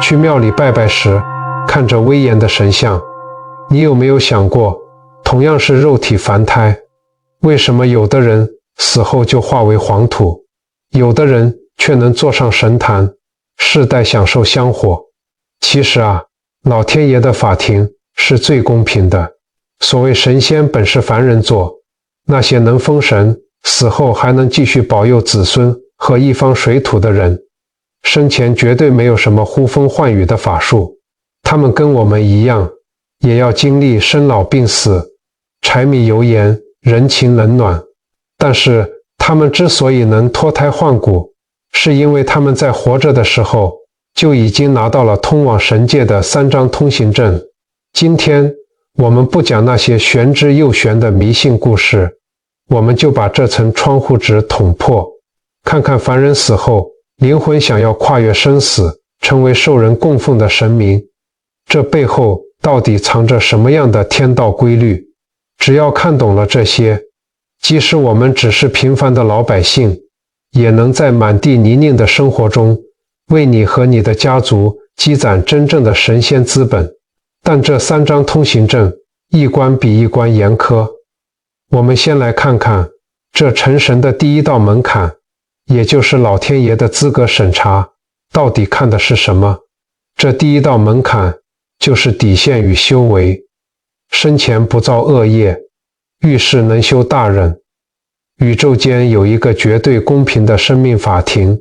去庙里拜拜时，看着威严的神像，你有没有想过，同样是肉体凡胎，为什么有的人死后就化为黄土，有的人却能坐上神坛，世代享受香火？其实啊，老天爷的法庭是最公平的。所谓神仙本是凡人做，那些能封神，死后还能继续保佑子孙和一方水土的人，生前绝对没有什么呼风唤雨的法术，他们跟我们一样，也要经历生老病死、柴米油盐、人情冷暖。但是他们之所以能脱胎换骨，是因为他们在活着的时候就已经拿到了通往神界的3张通行证。今天我们不讲那些玄之又玄的迷信故事，我们就把这层窗户纸捅破，看看凡人死后，灵魂想要跨越生死，成为受人供奉的神明，这背后到底藏着什么样的天道规律？只要看懂了这些，即使我们只是平凡的老百姓，也能在满地泥泞的生活中，为你和你的家族积攒真正的神仙资本。但这3张通行证，一关比一关严苛。我们先来看看这成神的第一道门槛，也就是老天爷的资格审查，到底看的是什么？这第一道门槛就是底线与修为。生前不造恶业，遇事能修大忍。宇宙间有一个绝对公平的生命法庭，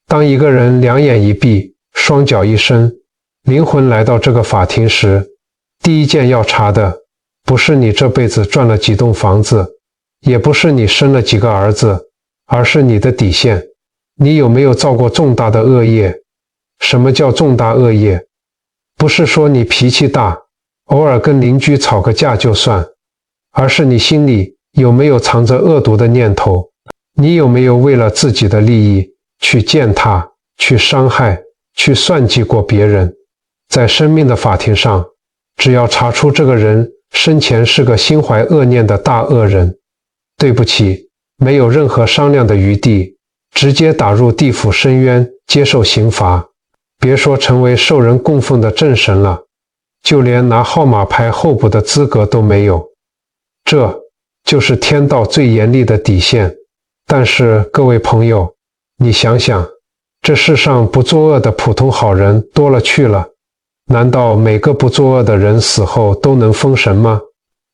当一个人两眼一闭，双脚一伸，灵魂来到这个法庭时，第一件要查的，不是你这辈子赚了几栋房子，也不是你生了几个儿子，而是你的底线。你有没有造过重大的恶业？什么叫重大恶业？不是说你脾气大，偶尔跟邻居吵个架就算，而是你心里有没有藏着恶毒的念头？你有没有为了自己的利益去践踏、去伤害、去算计过别人？在生命的法庭上，只要查出这个人生前是个心怀恶念的大恶人，对不起，没有任何商量的余地，直接打入地府深渊，接受刑罚。别说成为受人供奉的正神了，就连拿号码牌候补的资格都没有。这就是天道最严厉的底线。但是各位朋友，你想想，这世上不作恶的普通好人多了去了，难道每个不作恶的人死后都能封神吗？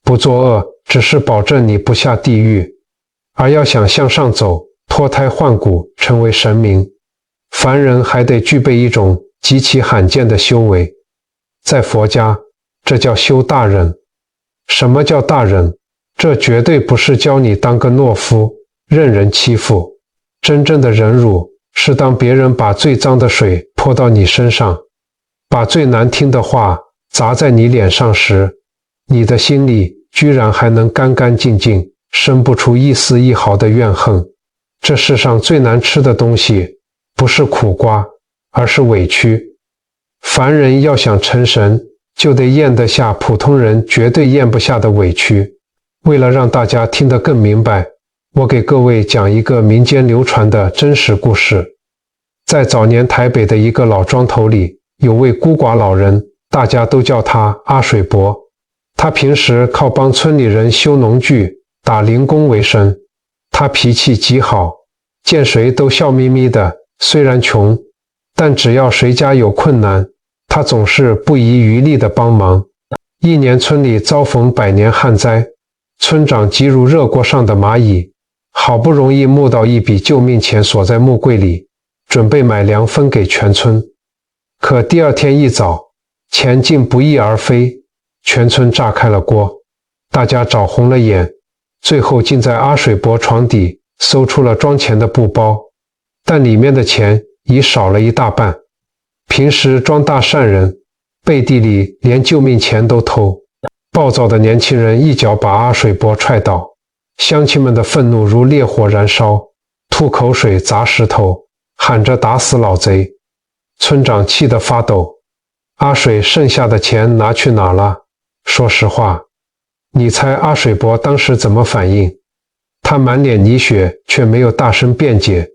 不作恶只是保证你不下地狱，而要想向上走，脱胎换骨，成为神明，凡人还得具备一种极其罕见的修为。在佛家，这叫修大忍。什么叫大忍？这绝对不是教你当个懦夫，任人欺负。真正的忍辱，是当别人把最脏的水泼到你身上，把最难听的话砸在你脸上时，你的心里居然还能干干净净，生不出一丝一毫的怨恨。这世上最难吃的东西，不是苦瓜，而是委屈。凡人要想成神，就得咽得下普通人绝对咽不下的委屈。为了让大家听得更明白，我给各位讲一个民间流传的真实故事。在早年台北的一个老庄头里，有位孤寡老人，大家都叫他阿水伯。他平时靠帮村里人修农具、打零工为生。他脾气极好，见谁都笑眯眯的，虽然穷，但只要谁家有困难，他总是不遗余力的帮忙。一年村里遭逢百年旱灾，村长急如热锅上的蚂蚁，好不容易募到一笔救命钱，锁在木柜里，准备买粮分给全村。可第二天一早，钱竟不翼而飞，全村炸开了锅，大家找红了眼，最后竟在阿水伯床底搜出了装钱的布包，但里面的钱已少了一大半。平时装大善人，背地里连救命钱都偷。暴躁的年轻人一脚把阿水伯踹倒，乡亲们的愤怒如烈火燃烧，吐口水砸石头，喊着打死老贼。村长气得发抖。阿水剩下的钱拿去哪了？说实话，你猜阿水伯当时怎么反应？他满脸泥血，却没有大声辩解，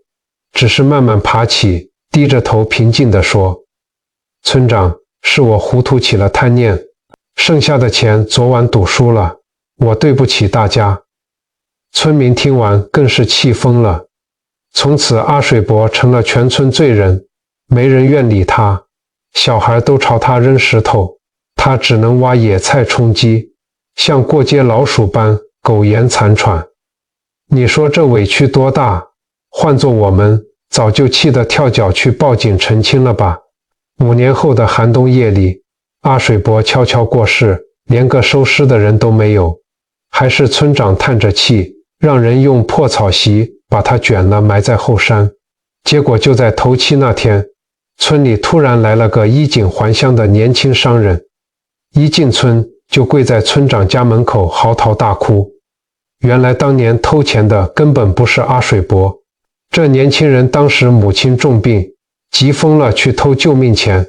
只是慢慢爬起，低着头平静地说：村长，是我糊涂起了贪念，剩下的钱昨晚赌输了，我对不起大家。村民听完更是气疯了。从此阿水伯成了全村罪人，没人愿理他，小孩都朝他扔石头，他只能挖野菜充饥，像过街老鼠般苟延残喘。你说这委屈多大？换做我们，早就气得跳脚去报警澄清了吧。5年后的寒冬夜里，阿水伯悄悄过世，连个收尸的人都没有，还是村长叹着气，让人用破草席把他卷了埋在后山。结果就在头七那天，村里突然来了个衣锦还乡的年轻商人，一进村就跪在村长家门口嚎啕大哭。原来当年偷钱的根本不是阿水伯，这年轻人当时母亲重病，急疯了去偷救命钱，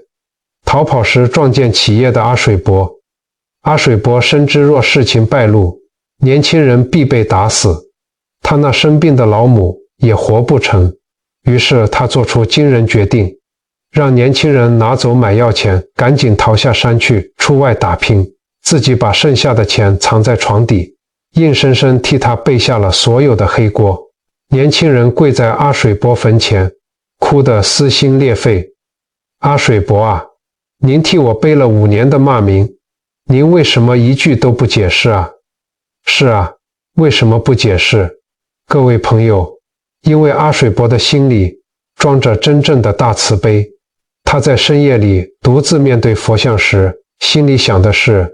逃跑时撞见起夜的阿水伯。阿水伯深知若事情败露，年轻人必被打死，他那生病的老母也活不成。于是他做出惊人决定，让年轻人拿走买药钱，赶紧逃下山去出外打拼，自己把剩下的钱藏在床底，硬生生替他背下了所有的黑锅。年轻人跪在阿水伯坟前，哭得撕心裂肺。阿水伯啊，您替我背了5年的骂名，您为什么一句都不解释啊？是啊，为什么不解释？各位朋友，因为阿水伯的心里装着真正的大慈悲。他在深夜里独自面对佛像时，心里想的是，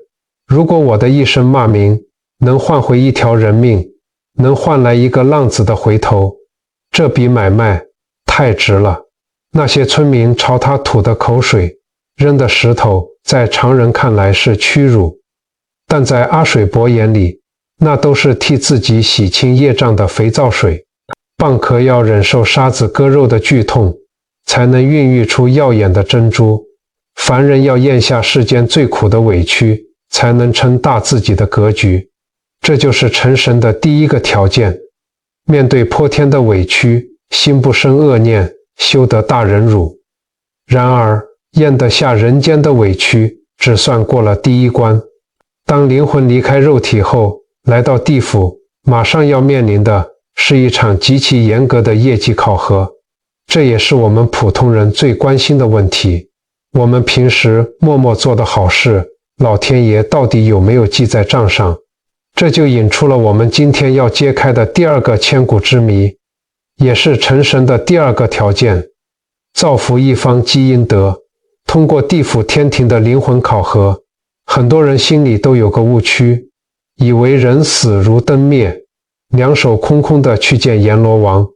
如果我的一声骂名能换回一条人命，能换来一个浪子的回头，这笔买卖太值了。那些村民朝他吐的口水，扔的石头，在常人看来是屈辱，但在阿水伯眼里，那都是替自己洗清业障的肥皂水。蚌壳要忍受沙子割肉的剧痛，才能孕育出耀眼的珍珠。凡人要咽下世间最苦的委屈，才能撑大自己的格局。这就是成神的第一个条件。面对泼天的委屈，心不生恶念，修得大忍辱。然而，咽得下人间的委屈，只算过了第一关。当灵魂离开肉体后，来到地府，马上要面临的是一场极其严格的业绩考核。这也是我们普通人最关心的问题。我们平时默默做的好事，老天爷到底有没有记在账上？这就引出了我们今天要揭开的第2个千古之谜，也是成神的第2个条件。造福一方积阴德。通过地府天庭的灵魂考核，很多人心里都有个误区，以为人死如灯灭，两手空空的去见阎罗王，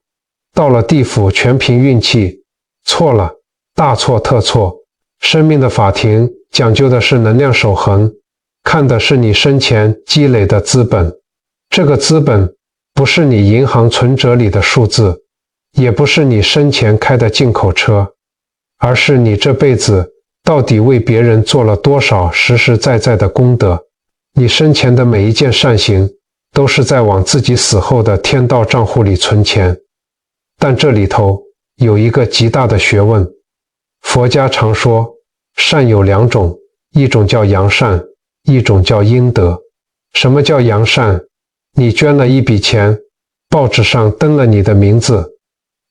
到了地府全凭运气。错了，大错特错。生命的法庭讲究的是能量守恒，看的是你生前积累的资本。这个资本不是你银行存折里的数字，也不是你生前开的进口车，而是你这辈子到底为别人做了多少实实在在的功德。你生前的每一件善行，都是在往自己死后的天道账户里存钱。但这里头有一个极大的学问。佛家常说，善有2种，一种叫阳善，一种叫阴德。什么叫阳善？你捐了一笔钱，报纸上登了你的名字，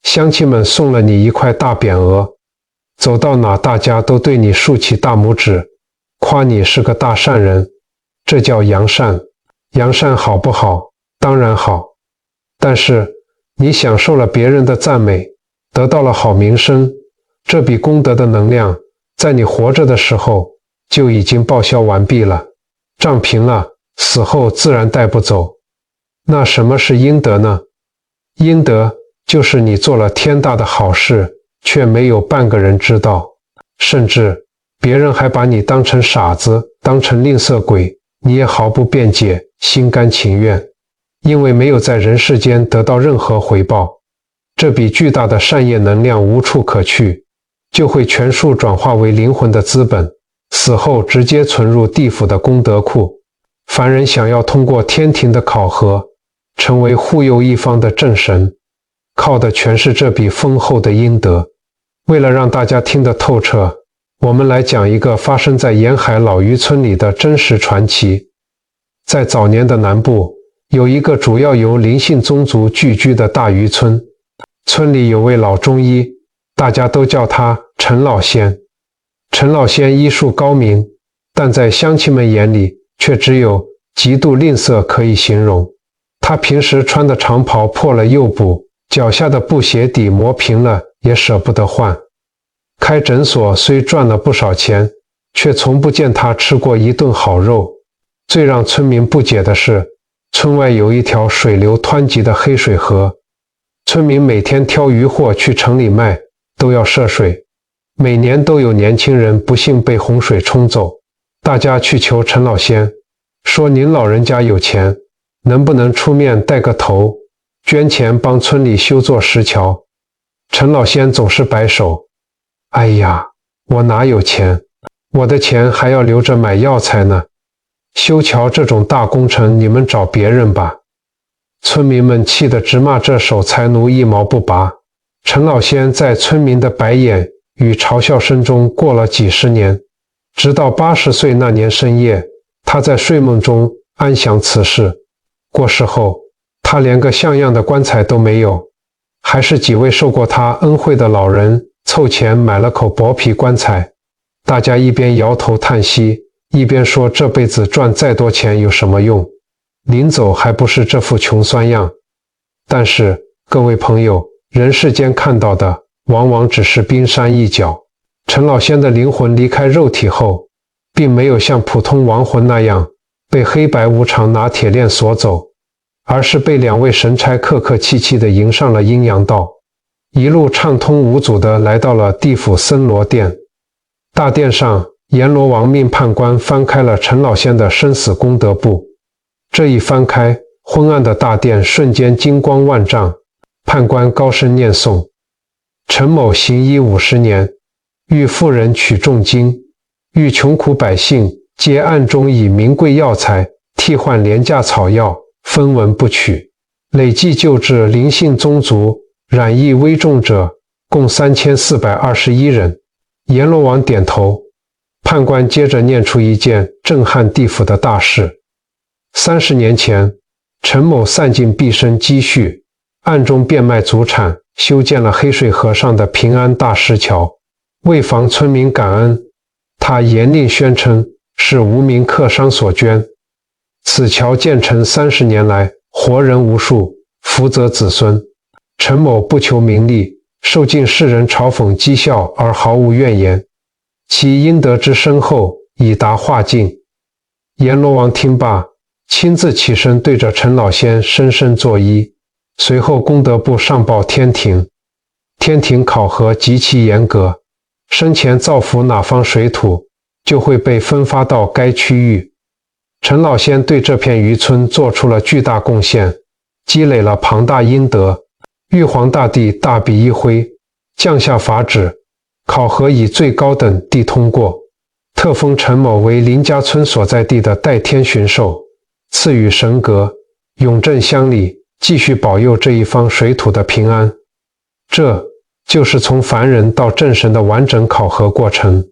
乡亲们送了你一块大匾额，走到哪大家都对你竖起大拇指，夸你是个大善人，这叫阳善。阳善好不好？当然好。但是你享受了别人的赞美，得到了好名声，这笔功德的能量在你活着的时候就已经报销完毕了，账平了，死后自然带不走。那什么是阴德呢？阴德就是你做了天大的好事，却没有半个人知道，甚至别人还把你当成傻子，当成吝啬鬼，你也毫不辩解，心甘情愿，因为没有在人世间得到任何回报。这笔巨大的善业能量无处可去，就会全数转化为灵魂的资本，死后直接存入地府的功德库。凡人想要通过天庭的考核，成为护佑一方的正神，靠的全是这笔丰厚的阴德。为了让大家听得透彻，我们来讲一个发生在沿海老渔村里的真实传奇。在早年的南部，有一个主要由林姓宗族聚居的大渔村，村里有位老中医，大家都叫他陈老仙。陈老仙医术高明，但在乡亲们眼里却只有极度吝啬可以形容。他平时穿的长袍破了又补，脚下的布鞋底磨平了也舍不得换。开诊所虽赚了不少钱，却从不见他吃过一顿好肉。最让村民不解的是，村外有一条水流湍急的黑水河，村民每天挑渔货去城里卖，都要涉水。每年都有年轻人不幸被洪水冲走，大家去求陈老仙，说您老人家有钱，能不能出面带个头，捐钱帮村里修座石桥。陈老仙总是摆手，哎呀，我哪有钱，我的钱还要留着买药材呢，修桥这种大工程你们找别人吧。村民们气得直骂这守财奴一毛不拔。陈老仙在村民的白眼与嘲笑声中过了几十年，直到80岁那年深夜，他在睡梦中安详辞世。过世后，他连个像样的棺材都没有，还是几位受过他恩惠的老人凑钱买了口薄皮棺材。大家一边摇头叹息，一边说这辈子赚再多钱有什么用，临走还不是这副穷酸样。但是各位朋友，人世间看到的往往只是冰山一角。陈老仙的灵魂离开肉体后，并没有像普通亡魂那样被黑白无常拿铁链锁走，而是被2位神差客客气气地迎上了阴阳道，一路畅通无阻地来到了地府森罗殿。大殿上，阎罗王命判官翻开了陈老仙的生死功德簿。这一翻开，昏暗的大殿瞬间金光万丈。判官高声念诵：陈某行医50年，遇富人取重金，遇穷苦百姓皆暗中以名贵药材替换廉价草药，分文不取，累计救治林姓宗族染疫危重者共3421人。阎罗王点头，判官接着念出一件震撼地府的大事。30年前，陈某散尽毕生积蓄，暗中变卖祖产，修建了黑水河上的平安大石桥。为防村民感恩，他严令宣称是无名客商所捐。此桥建成30年来，活人无数，福泽子孙。陈某不求名利，受尽世人嘲讽讥笑而毫无怨言，其阴德之深厚已达化境。阎罗王听罢，亲自起身对着陈老仙深深作揖，随后功德簿上报天庭。天庭考核极其严格，生前造福哪方水土，就会被分发到该区域。陈老仙对这片渔村做出了巨大贡献，积累了庞大阴德。玉皇大帝大笔一挥，降下法旨，考核以最高等地通过，特封陈某为林家村所在地的代天巡狩，赐予神格，永镇乡里，继续保佑这一方水土的平安。这就是从凡人到正神的完整考核过程。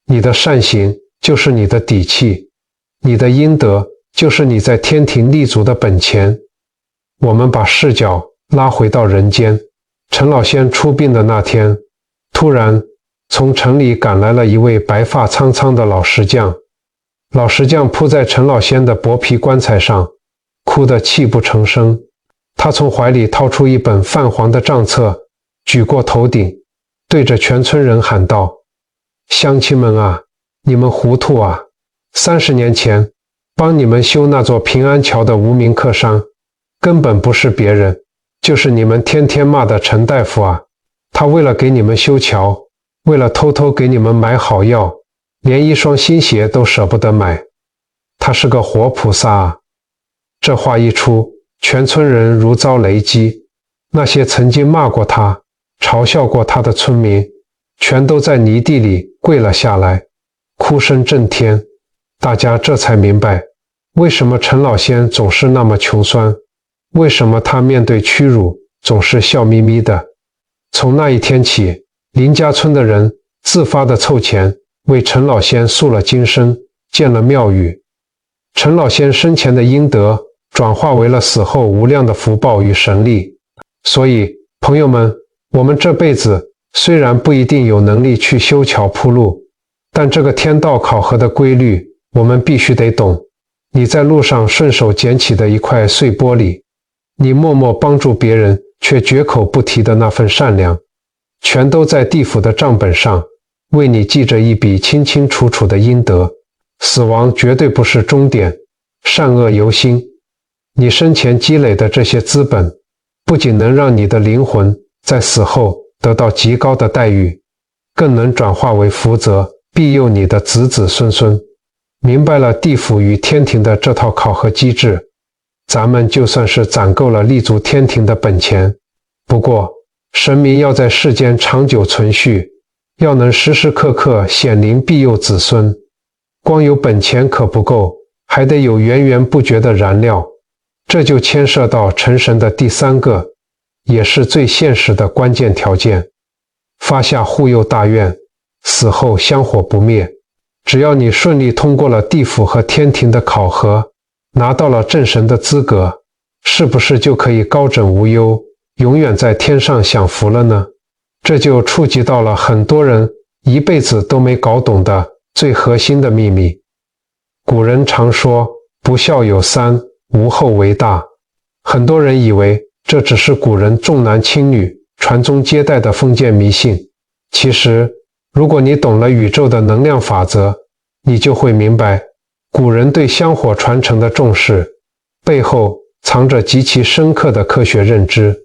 你的善行就是你的底气，你的阴德就是你在天庭立足的本钱。我们把视角拉回到人间，陈老仙出殡的那天，突然从城里赶来了一位白发苍苍的老石匠。老石匠扑在陈老仙的薄皮棺材上，哭得泣不成声。他从怀里掏出一本泛黄的账册，举过头顶，对着全村人喊道：乡亲们啊，你们糊涂啊！30年前帮你们修那座平安桥的无名客商，根本不是别人，就是你们天天骂的陈大夫啊！他为了给你们修桥，为了偷偷给你们买好药，连一双新鞋都舍不得买。他是个活菩萨啊！这话一出，全村人如遭雷击。那些曾经骂过他、嘲笑过他的村民，全都在泥地里跪了下来，哭声震天。大家这才明白，为什么陈老仙总是那么穷酸，为什么他面对屈辱总是笑眯眯的。从那一天起，林家村的人自发地凑钱，为陈老仙塑了金身，建了庙宇。陈老仙生前的阴德转化为了死后无量的福报与神力。所以，朋友们，我们这辈子虽然不一定有能力去修桥铺路，但这个天道考核的规律，我们必须得懂。你在路上顺手捡起的一块碎玻璃，你默默帮助别人却绝口不提的那份善良，全都在地府的账本上为你记着一笔清清楚楚的阴德。死亡绝对不是终点，善恶由心。你生前积累的这些资本，不仅能让你的灵魂在死后得到极高的待遇，更能转化为福泽，庇佑你的子子孙孙。明白了地府与天庭的这套考核机制，咱们就算是攒够了立足天庭的本钱。不过，神明要在世间长久存续，要能时时刻刻显灵庇佑子孙，光有本钱可不够，还得有源源不绝的燃料。这就牵涉到成神的第三个，也是最现实的关键条件：发下护佑大愿，死后香火不灭。只要你顺利通过了地府和天庭的考核，拿到了正神的资格，是不是就可以高枕无忧，永远在天上享福了呢？这就触及到了很多人一辈子都没搞懂的最核心的秘密。古人常说，不孝有三，无后为大。很多人以为这只是古人重男轻女、传宗接代的封建迷信。其实，如果你懂了宇宙的能量法则，你就会明白，古人对香火传承的重视，背后藏着极其深刻的科学认知。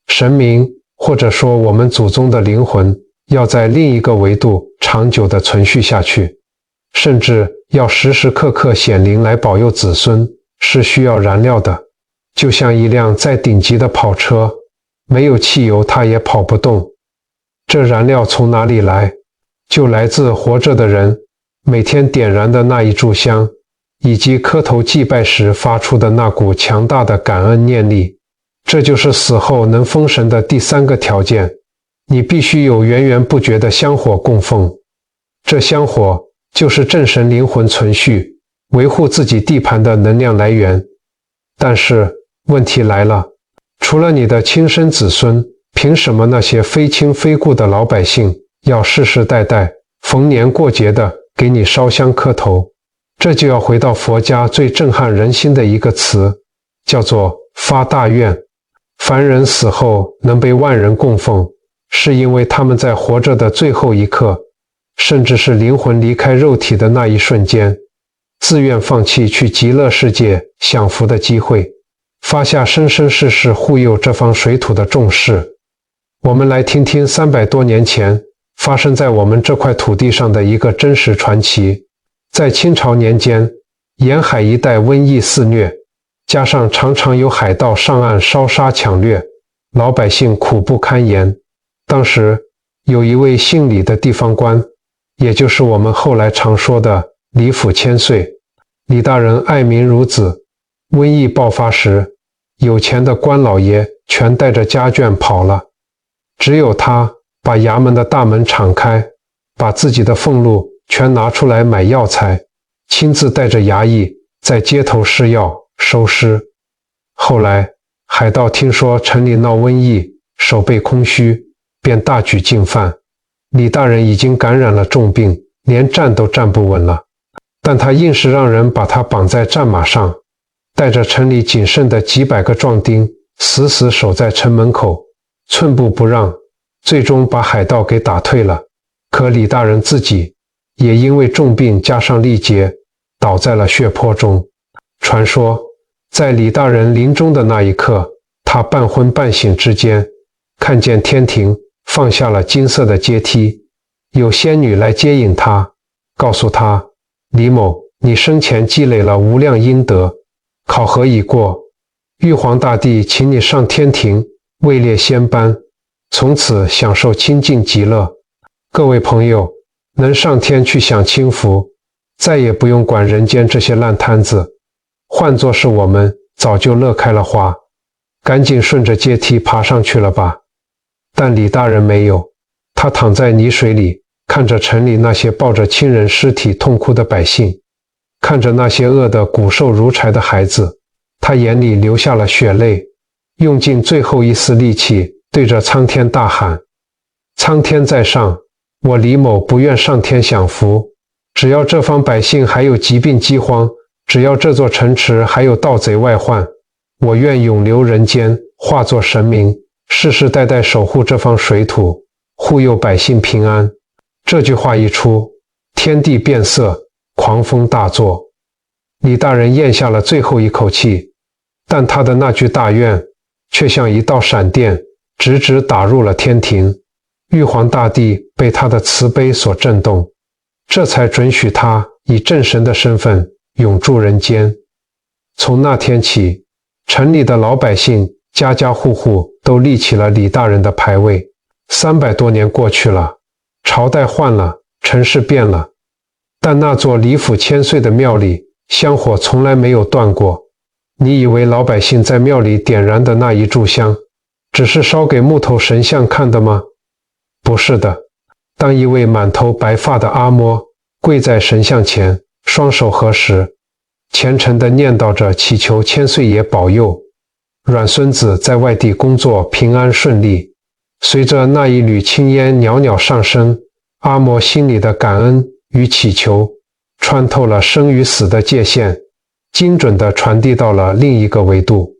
神明，或者说我们祖宗的灵魂，要在另一个维度长久地存续下去，甚至要时时刻刻显灵来保佑子孙，是需要燃料的。就像一辆再顶级的跑车，没有汽油它也跑不动。这燃料从哪里来？就来自活着的人每天点燃的那一炷香，以及磕头祭拜时发出的那股强大的感恩念力。这就是死后能封神的第三个条件，你必须有源源不绝的香火供奉。这香火就是正神灵魂存续、维护自己地盘的能量来源。但是问题来了，除了你的亲生子孙，凭什么那些非亲非故的老百姓要世世代代逢年过节的给你烧香磕头？这就要回到佛家最震撼人心的一个词，叫做发大愿。凡人死后能被万人供奉，是因为他们在活着的最后一刻，甚至是灵魂离开肉体的那一瞬间，自愿放弃去极乐世界享福的机会，发下生生世世护佑这方水土的重视。我们来听听300多年前发生在我们这块土地上的一个真实传奇。在清朝年间，沿海一带瘟疫肆虐，加上常常有海盗上岸烧杀抢掠，老百姓苦不堪言。当时有一位姓李的地方官，也就是我们后来常说的李府千岁。李大人爱民如子，瘟疫爆发时，有钱的官老爷全带着家眷跑了，只有他把衙门的大门敞开，把自己的俸禄全拿出来买药材，亲自带着衙役在街头施药收尸。后来海盗听说城里闹瘟疫，手背空虚，便大举进犯。李大人已经感染了重病，连站都站不稳了，但他硬是让人把他绑在战马上，带着城里仅剩的几百个壮丁，死死守在城门口，寸步不让，最终把海盗给打退了。可李大人自己也因为重病加上力竭，倒在了血泊中。传说在李大人临终的那一刻，他半昏半醒之间，看见天庭放下了金色的阶梯，有仙女来接引他，告诉他，李某，你生前积累了无量阴德，考核已过，玉皇大帝请你上天庭位列仙班，从此享受清净极乐。各位朋友，能上天去享清福，再也不用管人间这些烂摊子，换作是我们早就乐开了花，赶紧顺着阶梯爬上去了吧。但李大人没有，他躺在泥水里，看着城里那些抱着亲人尸体痛哭的百姓，看着那些饿得骨瘦如柴的孩子，他眼里流下了血泪，用尽最后一丝力气对着苍天大喊：苍天在上，我李某不愿上天享福，只要这方百姓还有疾病饥荒，只要这座城池还有盗贼外患，我愿永留人间，化作神明，世世代代守护这方水土，护佑百姓平安。这句话一出，天地变色，狂风大作。李大人咽下了最后一口气，但他的那句大愿却像一道闪电，直直打入了天庭。玉皇大帝被他的慈悲所震动，这才准许他以正神的身份永驻人间。从那天起，城里的老百姓家家户户都立起了李大人的牌位。300多年过去了，朝代换了，城市变了，但那座李府千岁的庙里香火从来没有断过。你以为老百姓在庙里点燃的那一炷香，只是烧给木头神像看的吗？不是的。当一位满头白发的阿嬷跪在神像前，双手合十，虔诚地念叨着祈求千岁爷保佑阮孙子在外地工作平安顺利，随着那一缕青烟袅袅上升，阿嬷心里的感恩与祈求穿透了生与死的界限，精准地传递到了另一个维度。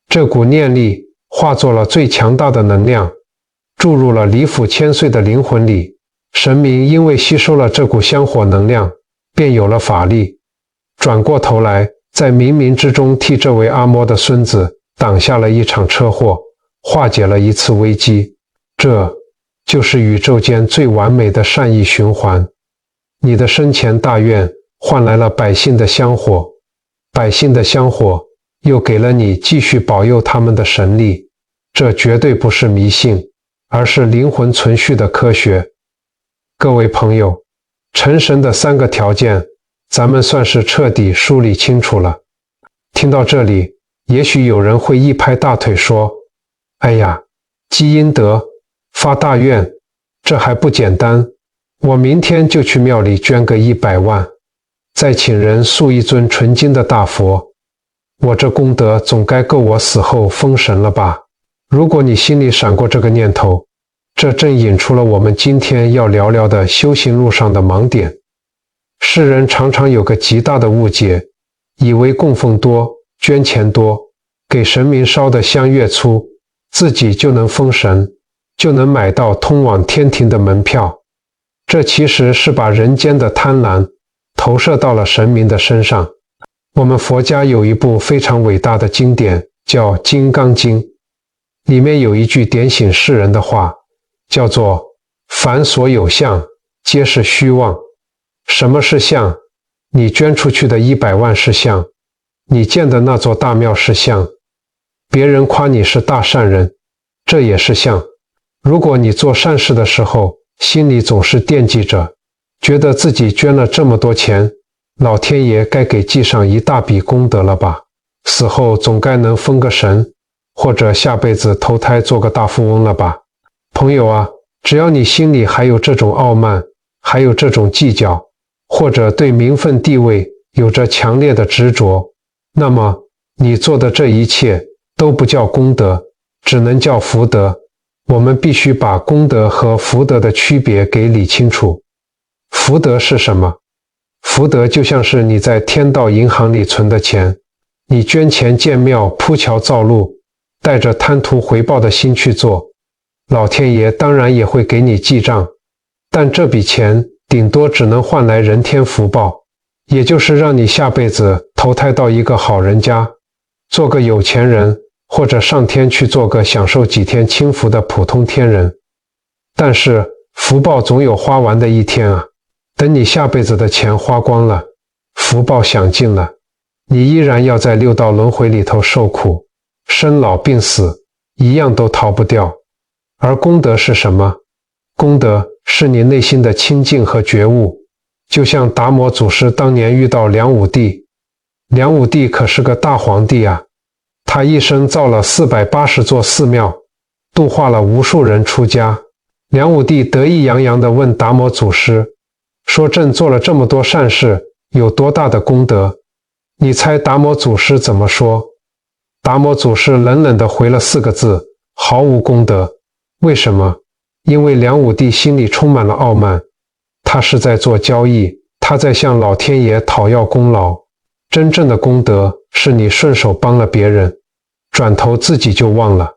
这股念力化作了最强大的能量，注入了李府千岁的灵魂里。神明因为吸收了这股香火能量，便有了法力，转过头来在冥冥之中替这位阿嬷的孙子挡下了一场车祸，化解了一次危机。这就是宇宙间最完美的善意循环。你的生前大愿换来了百姓的香火，百姓的香火又给了你继续保佑他们的神力。这绝对不是迷信，而是灵魂存续的科学。各位朋友，成神的3个条件，咱们算是彻底梳理清楚了。听到这里，也许有人会一拍大腿说：哎呀，积阴德，发大愿，这还不简单？我明天就去庙里捐个100万，再请人塑一尊纯金的大佛，我这功德总该够我死后封神了吧？如果你心里闪过这个念头，这正引出了我们今天要聊聊的修行路上的盲点。世人常常有个极大的误解，以为供奉多，捐钱多，给神明烧的香越粗，自己就能封神，就能买到通往天庭的门票。这其实是把人间的贪婪投射到了神明的身上。我们佛家有一部非常伟大的经典，叫《金刚经》，里面有一句点醒世人的话，叫做凡所有相，皆是虚妄。什么是相？你捐出去的100万是相，你建的那座大庙是相，别人夸你是大善人，这也是相。如果你做善事的时候，心里总是惦记着，觉得自己捐了这么多钱，老天爷该给记上一大笔功德了吧？死后总该能封个神，或者下辈子投胎做个大富翁了吧？朋友啊，只要你心里还有这种傲慢，还有这种计较，或者对名分地位有着强烈的执着，那么你做的这一切都不叫功德，只能叫福德。我们必须把功德和福德的区别给理清楚。福德是什么？福德就像是你在天道银行里存的钱，你捐钱建庙铺桥造路，带着贪图回报的心去做，老天爷当然也会给你记账，但这笔钱顶多只能换来人天福报，也就是让你下辈子投胎到一个好人家，做个有钱人，或者上天去做个享受几天清福的普通天人。但是福报总有花完的一天啊，等你下辈子的钱花光了，福报享尽了，你依然要在6道轮回里头受苦，生老病死一样都逃不掉。而功德是什么？功德是你内心的清净和觉悟。就像达摩祖师当年遇到梁武帝，梁武帝可是个大皇帝啊，他一生造了480座寺庙，度化了无数人出家，梁武帝得意洋洋地问达摩祖师，说朕做了这么多善事，有多大的功德？你猜达摩祖师怎么说？达摩祖师冷冷地回了4个字：毫无功德。为什么？因为梁武帝心里充满了傲慢，他是在做交易，他在向老天爷讨要功劳。真正的功德是你顺手帮了别人，转头自己就忘了，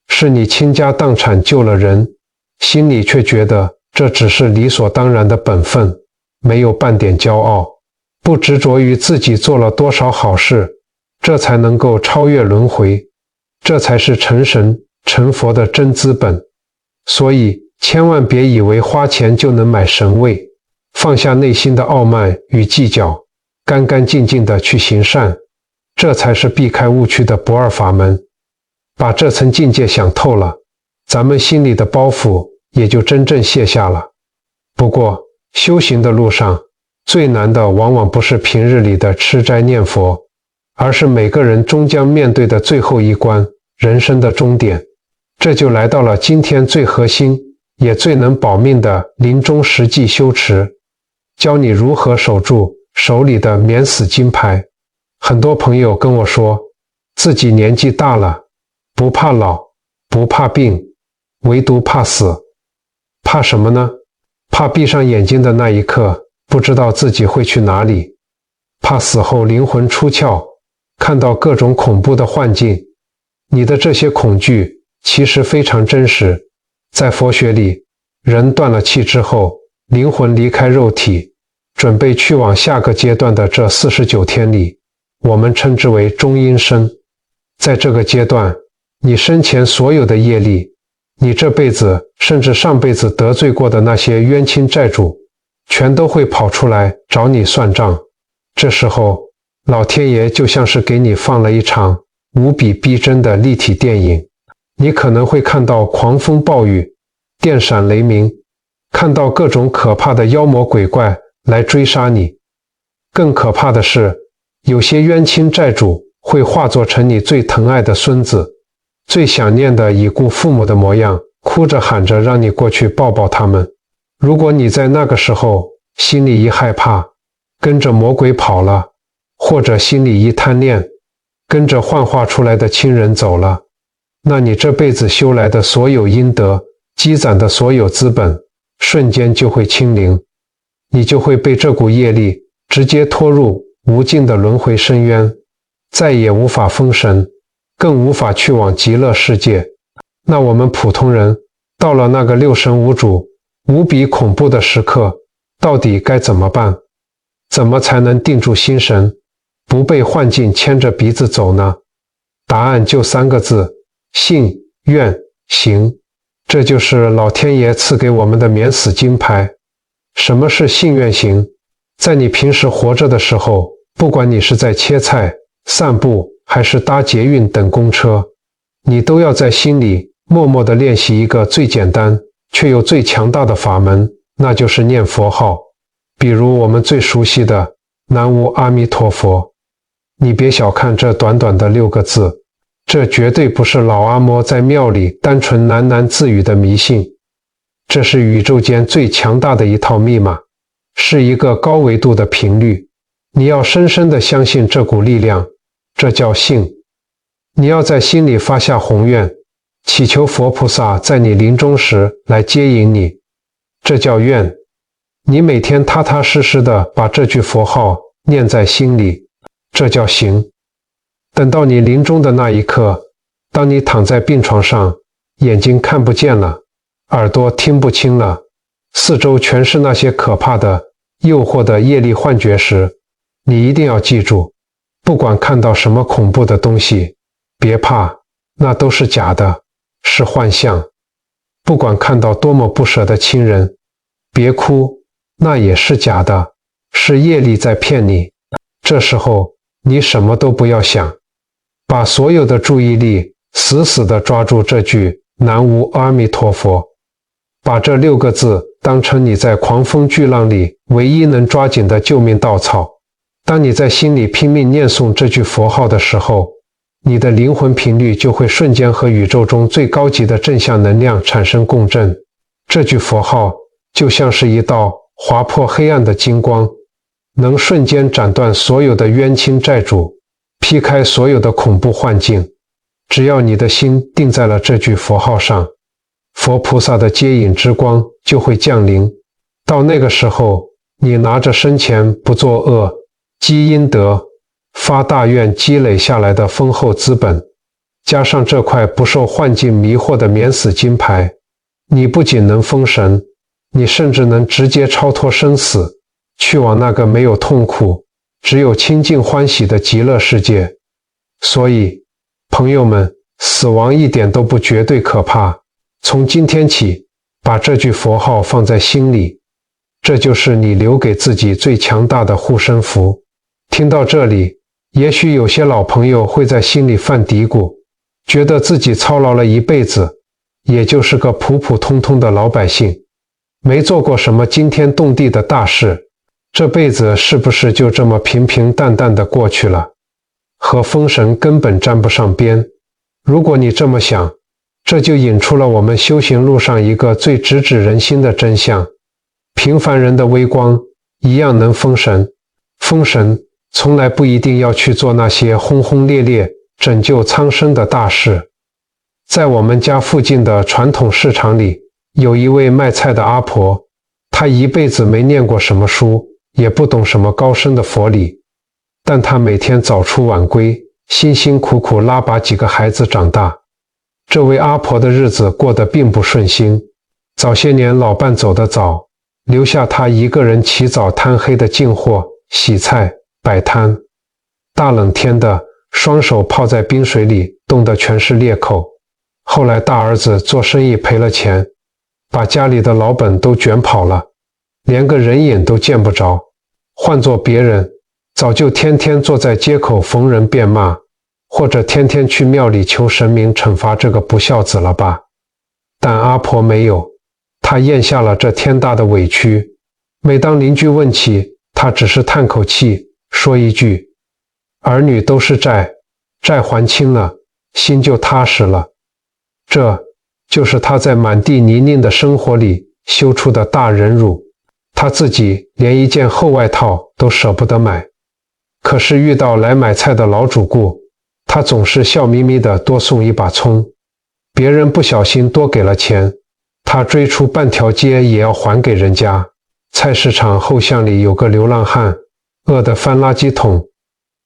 是你倾家荡产救了人，心里却觉得这只是理所当然的本分，没有半点骄傲，不执着于自己做了多少好事，这才能够超越轮回，这才是成神成佛的真资本。所以千万别以为花钱就能买神位，放下内心的傲慢与计较，干干净净地去行善，这才是避开误区的不二法门。把这层境界想透了，咱们心里的包袱也就真正卸下了。不过修行的路上，最难的往往不是平日里的吃斋念佛，而是每个人终将面对的最后一关，人生的终点。这就来到了今天最核心也最能保命的临终实际修持，教你如何守住手里的免死金牌。很多朋友跟我说，自己年纪大了，不怕老，不怕病，唯独怕死。怕什么呢？怕闭上眼睛的那一刻，不知道自己会去哪里，怕死后灵魂出窍，看到各种恐怖的幻境。你的这些恐惧其实非常真实。在佛学里，人断了气之后，灵魂离开肉体，准备去往下个阶段的这49天里，我们称之为中阴身。在这个阶段，你生前所有的业力，你这辈子甚至上辈子得罪过的那些冤亲债主，全都会跑出来找你算账。这时候，老天爷就像是给你放了一场无比逼真的立体电影。你可能会看到狂风暴雨，电闪雷鸣，看到各种可怕的妖魔鬼怪来追杀你。更可怕的是，有些冤亲债主会化作成你最疼爱的孙子，最想念的已故父母的模样，哭着喊着让你过去抱抱他们。如果你在那个时候心里一害怕，跟着魔鬼跑了，或者心里一贪恋，跟着幻化出来的亲人走了，那你这辈子修来的所有阴德，积攒的所有资本，瞬间就会清零，你就会被这股业力直接拖入无尽的轮回深渊，再也无法封神，更无法去往极乐世界。那我们普通人到了那个六神无主、无比恐怖的时刻，到底该怎么办？怎么才能定住心神，不被幻境牵着鼻子走呢？答案就3个字：信、愿、行。这就是老天爷赐给我们的免死金牌。什么是信愿行？在你平时活着的时候，不管你是在切菜、散步还是搭捷运等公车，你都要在心里默默地练习一个最简单却又最强大的法门，那就是念佛号。比如我们最熟悉的南无阿弥陀佛。你别小看这短短的6个字，这绝对不是老阿嬷在庙里单纯喃喃自语的迷信，这是宇宙间最强大的一套密码，是一个高维度的频率。你要深深地相信这股力量，这叫信。你要在心里发下宏愿，祈求佛菩萨在你临终时来接引你，这叫愿。你每天踏踏实实地把这句佛号念在心里，这叫行。等到你临终的那一刻，当你躺在病床上，眼睛看不见了，耳朵听不清了，四周全是那些可怕的诱惑的业力幻觉时，你一定要记住，不管看到什么恐怖的东西，别怕，那都是假的，是幻象。不管看到多么不舍的亲人，别哭，那也是假的，是业力在骗你。这时候你什么都不要想，把所有的注意力死死地抓住这句南无阿弥陀佛，把这6个字当成你在狂风巨浪里唯一能抓紧的救命稻草。当你在心里拼命念诵这句佛号的时候，你的灵魂频率就会瞬间和宇宙中最高级的正向能量产生共振，这句佛号就像是一道划破黑暗的金光，能瞬间斩断所有的冤亲债主，劈开所有的恐怖幻境。只要你的心定在了这句佛号上，佛菩萨的接引之光就会降临。到那个时候，你拿着生前不作恶、积阴德、发大愿积累下来的丰厚资本，加上这块不受幻境迷惑的免死金牌，你不仅能封神，你甚至能直接超脱生死，去往那个没有痛苦，只有清净欢喜的极乐世界。所以，朋友们，死亡一点都不绝对可怕。从今天起，把这句佛号放在心里，这就是你留给自己最强大的护身符。听到这里，也许有些老朋友会在心里犯嘀咕，觉得自己操劳了一辈子，也就是个普普通通的老百姓，没做过什么惊天动地的大事，这辈子是不是就这么平平淡淡的过去了？和封神根本沾不上边。如果你这么想，这就引出了我们修行路上一个最直指人心的真相：平凡人的微光一样能封神。封神从来不一定要去做那些轰轰烈烈拯救苍生的大事。在我们家附近的传统市场里，有一位卖菜的阿婆，她一辈子没念过什么书，也不懂什么高深的佛理，但她每天早出晚归，辛辛苦苦拉拔几个孩子长大。这位阿婆的日子过得并不顺心，早些年老伴走得早，留下她一个人起早贪黑的进货、洗菜、摆摊。大冷天的，双手泡在冰水里，冻得全是裂口。后来大儿子做生意赔了钱，把家里的老本都卷跑了，连个人影都见不着。换做别人，早就天天坐在街口逢人便骂，或者天天去庙里求神明惩罚这个不孝子了吧。但阿婆没有，她咽下了这天大的委屈。每当邻居问起，她只是叹口气，说一句：儿女都是债，债还清了，心就踏实了。这就是她在满地泥泞的生活里修出的大忍辱。她自己连一件厚外套都舍不得买，可是遇到来买菜的老主顾，她总是笑眯眯地多送一把葱。别人不小心多给了钱，她追出半条街也要还给人家。菜市场后巷里有个流浪汉，饿得翻垃圾桶。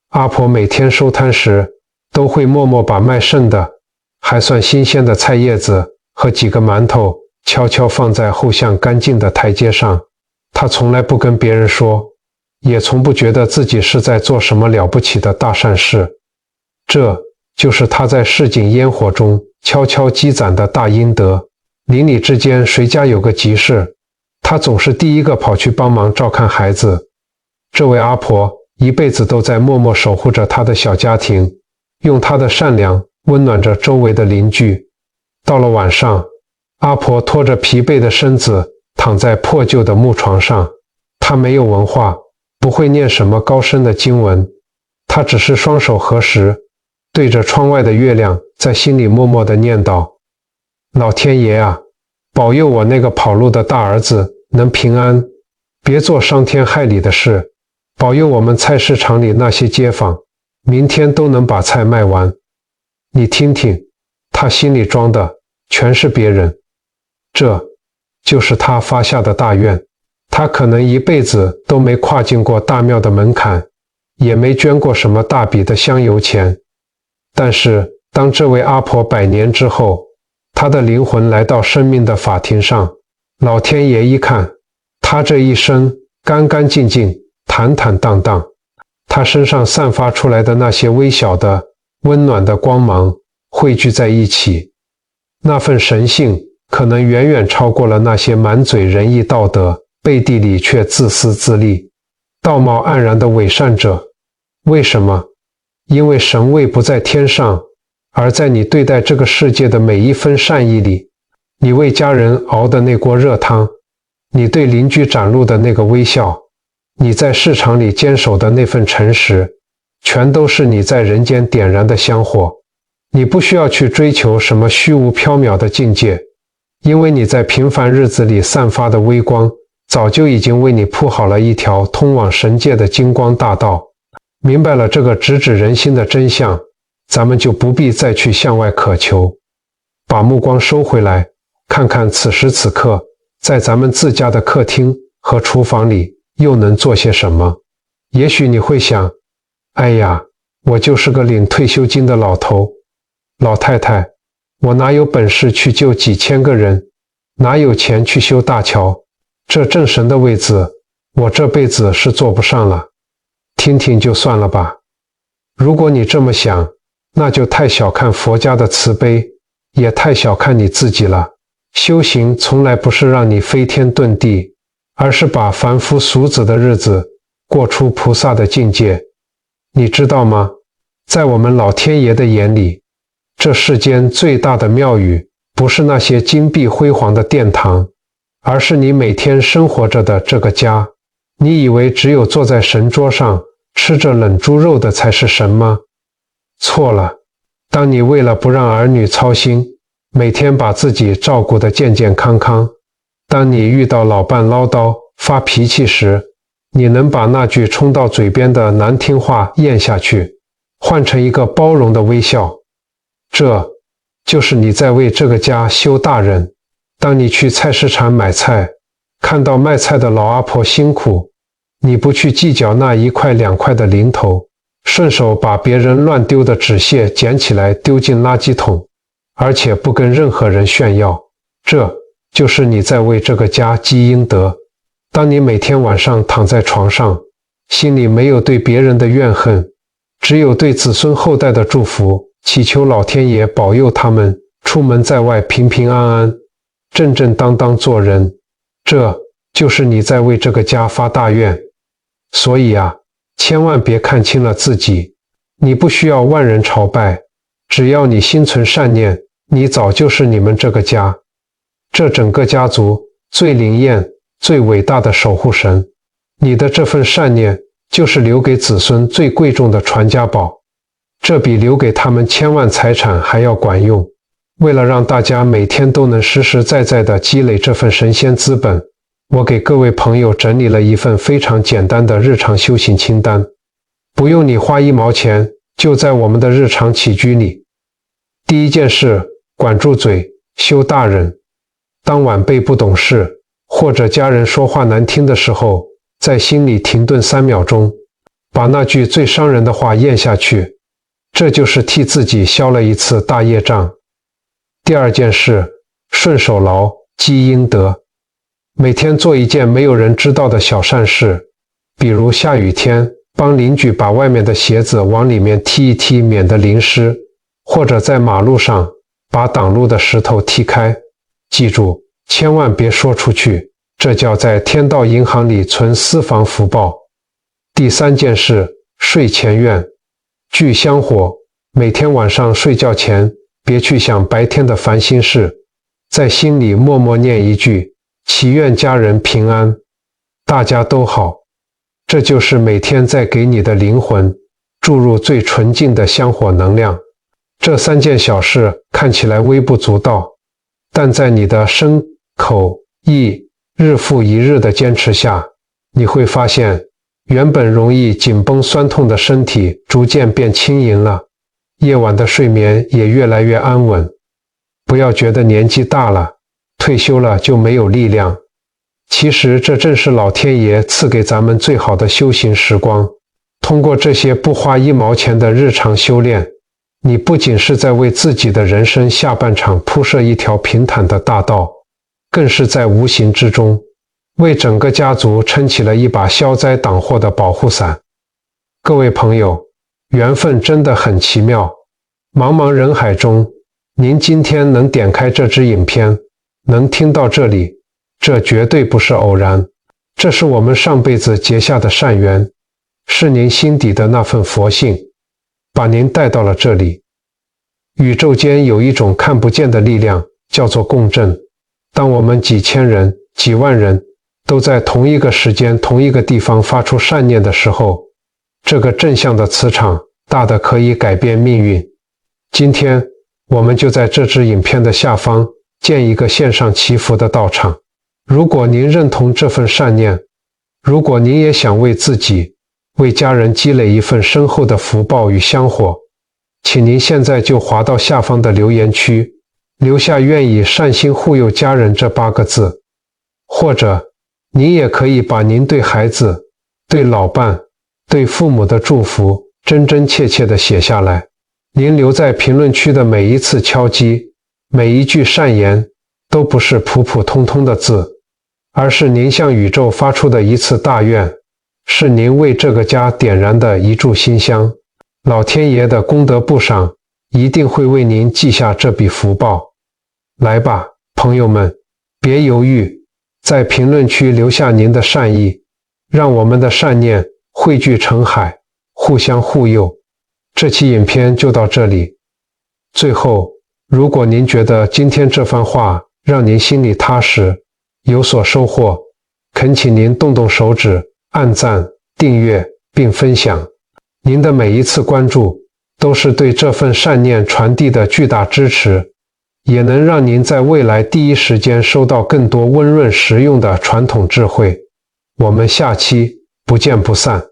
阿婆每天收摊时，都会默默把卖剩的还算新鲜的菜叶子和几个馒头悄悄放在后巷干净的台阶上。她从来不跟别人说，也从不觉得自己是在做什么了不起的大善事。这就是她在市井烟火中悄悄积攒的大阴德。邻里之间谁家有个急事，她总是第一个跑去帮忙照看孩子。这位阿婆一辈子都在默默守护着她的小家庭，用她的善良温暖着周围的邻居。到了晚上，阿婆拖着疲惫的身子躺在破旧的木床上。她没有文化，不会念什么高深的经文，她只是双手合十，对着窗外的月亮，在心里默默地念叨：老天爷啊，保佑我那个跑路的大儿子能平安，别做伤天害理的事，保佑我们菜市场里那些街坊明天都能把菜卖完。你听听，他心里装的全是别人，这就是他发下的大愿。他可能一辈子都没跨进过大庙的门槛，也没捐过什么大笔的香油钱，但是当这位阿婆100年之后，她的灵魂来到生命的法庭上，老天爷一看，她这一生干干净净，坦坦荡荡，她身上散发出来的那些微小的温暖的光芒汇聚在一起，那份神性可能远远超过了那些满嘴仁义道德，背地里却自私自利、道貌岸然的伪善者。为什么？因为神位不在天上，而在你对待这个世界的每一分善意里。你为家人熬的那锅热汤，你对邻居展露的那个微笑，你在市场里坚守的那份诚实，全都是你在人间点燃的香火。你不需要去追求什么虚无缥缈的境界，因为你在平凡日子里散发的微光，早就已经为你铺好了一条通往神界的金光大道。明白了这个直指人心的真相，咱们就不必再去向外渴求。把目光收回来，看看此时此刻，在咱们自家的客厅和厨房里又能做些什么。也许你会想，哎呀，我就是个领退休金的老头、老太太，我哪有本事去救几千个人，哪有钱去修大桥，这正神的位子，我这辈子是做不上了。听听就算了吧。如果你这么想，那就太小看佛家的慈悲，也太小看你自己了。修行从来不是让你飞天遁地，而是把凡夫俗子的日子过出菩萨的境界。你知道吗？在我们老天爷的眼里，这世间最大的庙宇不是那些金碧辉煌的殿堂，而是你每天生活着的这个家。你以为只有坐在神桌上吃着冷猪肉的才是神吗？错了。当你为了不让儿女操心，每天把自己照顾得健健康康，当你遇到老伴唠叨发脾气时，你能把那句冲到嘴边的难听话咽下去，换成一个包容的微笑，这就是你在为这个家修大人。当你去菜市场买菜，看到卖菜的老阿婆辛苦，你不去计较那1块2块的零头，顺手把别人乱丢的纸屑捡起来丢进垃圾桶，而且不跟任何人炫耀，这就是你在为这个家积阴德。当你每天晚上躺在床上，心里没有对别人的怨恨，只有对子孙后代的祝福，祈求老天爷保佑他们出门在外平平安安，正正当当做人，这就是你在为这个家发大愿。所以啊，千万别看轻了自己，你不需要万人朝拜，只要你心存善念，你早就是你们这个家，这整个家族最灵验、最伟大的守护神。你的这份善念就是留给子孙最贵重的传家宝，这比留给他们千万财产还要管用。为了让大家每天都能实实在在地积累这份神仙资本，我给各位朋友整理了一份非常简单的日常修行清单，不用你花1毛钱，就在我们的日常起居里。第一件事，管住嘴，修大人。当晚辈不懂事，或者家人说话难听的时候，在心里停顿3秒钟，把那句最伤人的话咽下去，这就是替自己消了一次大业障。第二件事，顺手劳，积阴德。每天做一件没有人知道的小善事，比如下雨天帮邻居把外面的鞋子往里面踢一踢，免得淋湿，或者在马路上把挡路的石头踢开。记住，千万别说出去，这叫在天道银行里存私房福报。第三件事，睡前愿。聚香火，每天晚上睡觉前别去想白天的烦心事，在心里默默念一句，祈愿家人平安，大家都好。这就是每天在给你的灵魂注入最纯净的香火能量。这3件小事看起来微不足道，但在你的身口意日复一日的坚持下，你会发现原本容易紧绷酸痛的身体逐渐变轻盈了，夜晚的睡眠也越来越安稳。不要觉得年纪大了，退休了就没有力量，其实这正是老天爷赐给咱们最好的修行时光。通过这些不花1毛钱的日常修炼，你不仅是在为自己的人生下半场铺设一条平坦的大道，更是在无形之中为整个家族撑起了一把消灾挡祸的保护伞。各位朋友，缘分真的很奇妙，茫茫人海中，您今天能点开这支影片，能听到这里，这绝对不是偶然，这是我们上辈子结下的善缘，是您心底的那份佛性，把您带到了这里。宇宙间有一种看不见的力量，叫做共振。当我们几千人、几万人都在同一个时间、同一个地方发出善念的时候，这个正向的磁场大的可以改变命运。今天我们就在这支影片的下方建一个线上祈福的道场。如果您认同这份善念，如果您也想为自己、为家人积累一份深厚的福报与香火，请您现在就滑到下方的留言区，留下愿意善心护佑家人这8个字，或者您也可以把您对孩子、对老伴、对父母的祝福真真切切地写下来。您留在评论区的每一次敲击，每一句善言，都不是普普通通的字，而是您向宇宙发出的一次大愿，是您为这个家点燃的一炷馨香。老天爷的功德簿上一定会为您记下这笔福报。来吧，朋友们，别犹豫，在评论区留下您的善意，让我们的善念汇聚成海，互相护佑。这期影片就到这里。最后，如果您觉得今天这番话让您心里踏实，有所收获，恳请您动动手指，按赞、订阅并分享。您的每一次关注都是对这份善念传递的巨大支持，也能让您在未来第一时间收到更多温润实用的传统智慧。我们下期不见不散。